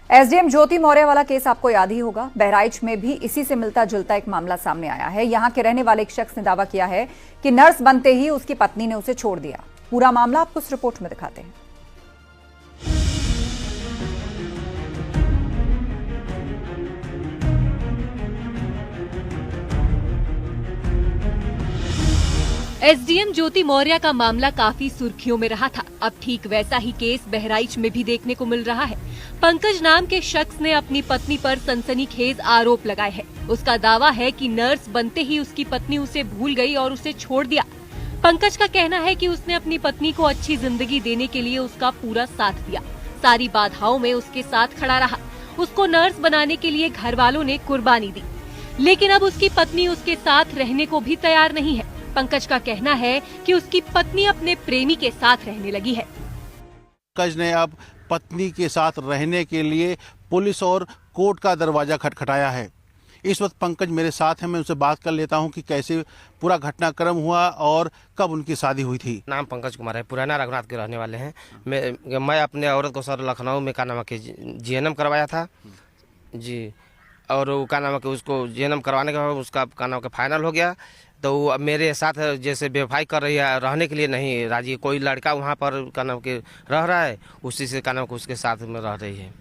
SDM ज्योति मौर्य वाला case आपको याद ही होगा। बहराइच में भी इसी से मिलता जुलता एक मामला सामने आया है। यहां के रहने वाले एक शख्स ने दावा किया है कि नर्स बनते ही उसकी पत्नी ने उसे छोड़ दिया। पूरा मामला आपको इस रिपोर्ट में दिखाते हैं। एसडीएम ज्योति मौर्य का मामला काफी सुर्खियों में रहा था। अब ठीक वैसा ही केस बहराइच में भी देखने को मिल रहा है। पंकज नाम के शख्स ने अपनी पत्नी पर सनसनीखेज आरोप लगाए हैं। उसका दावा है कि नर्स बनते ही उसकी पत्नी उसे भूल गई और उसे छोड़ दिया। पंकज का कहना है कि उसने अपनी पत्नी को अच्छी जिंदगी देने के लिए उसका पूरा साथ दिया, सारी बाधाओं में उसके साथ खड़ा रहा। उसको नर्स बनाने के लिए घर वालों ने कुर्बानी दी, लेकिन अब उसकी पत्नी उसके साथ रहने को भी तैयार नहीं है। पंकज का कहना है कि उसकी पत्नी अपने प्रेमी के साथ रहने लगी है। पंकज ने अब पत्नी के साथ रहने के लिए पुलिस और कोर्ट का दरवाजा खटखटाया है। इस वक्त पंकज मेरे साथ हैं, मैं उनसे बात कर लेता हूं कि कैसे पूरा घटनाक्रम हुआ और कब उनकी शादी हुई थी। नाम पंकज कुमार है, पुराना रघुनाथ के रहने वाले हैं। मैं अपने औरत को सर लखनऊ में का नाम के जीएनएम करवाया था जी, और वो का नाम के उसको जीएनएम करवाने के बाद उसका का नाम के फाइनल हो गया। तो वो मेरे साथ जैसे बेवफाई कर रही है, रहने के लिए नहीं राजी। कोई लड़का वहाँ पर का नाम के रह रहा है, उसी से का नाम के उसके साथ में रह रही है।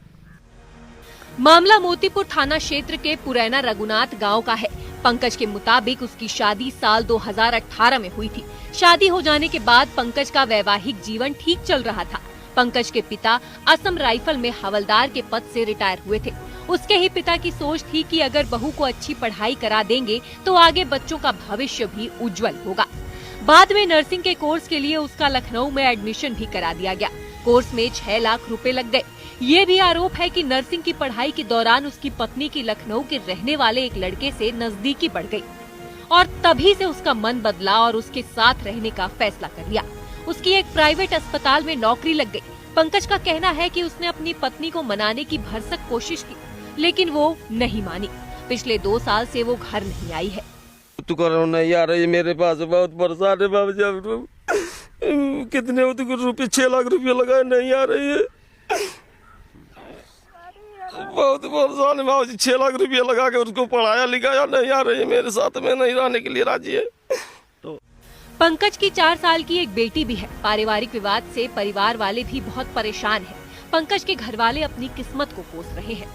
मामला मोतीपुर थाना क्षेत्र के पुरैना रघुनाथ गांव का है। पंकज के मुताबिक उसकी शादी साल 2018 में हुई थी। शादी हो जाने के बाद पंकज का वैवाहिक जीवन ठीक चल रहा था। पंकज के पिता असम राइफल में हवलदार के पद से रिटायर हुए थे। उसके ही पिता की सोच थी कि अगर बहू को अच्छी पढ़ाई करा देंगे तो आगे बच्चों का भविष्य भी उज्जवल होगा। बाद में नर्सिंग के कोर्स के लिए उसका लखनऊ में एडमिशन भी करा दिया गया। कोर्स में 6 लाख रुपए लग गए। ये भी आरोप है कि नर्सिंग की पढ़ाई के दौरान उसकी पत्नी की लखनऊ के रहने वाले एक लड़के से नजदीकी बढ़ गई और तभी से उसका मन बदला और उसके साथ रहने का फैसला कर लिया। उसकी एक प्राइवेट अस्पताल में नौकरी लग गई। पंकज का कहना है कि उसने अपनी पत्नी को मनाने की भरसक कोशिश की, लेकिन वो नहीं मानी। पिछले 2 साल से वो घर नहीं आई है। तू करो नहीं आ रही, मेरे पास बहुत परेशान है बाबू। कितने रुपये 6 लाख रुपये लगाए, नहीं आ रही है। बहुत परेशान है बाबू जी, 6 लाख रुपये लगा के उसको पढ़ाया लिखाया, नहीं आ रही है, मेरे साथ में नहीं रहने के लिए राजी है। पंकज की 4 साल की एक बेटी भी है। पारिवारिक विवाद से परिवार वाले भी बहुत परेशान हैं। पंकज के घर वाले अपनी किस्मत को कोस रहे हैं।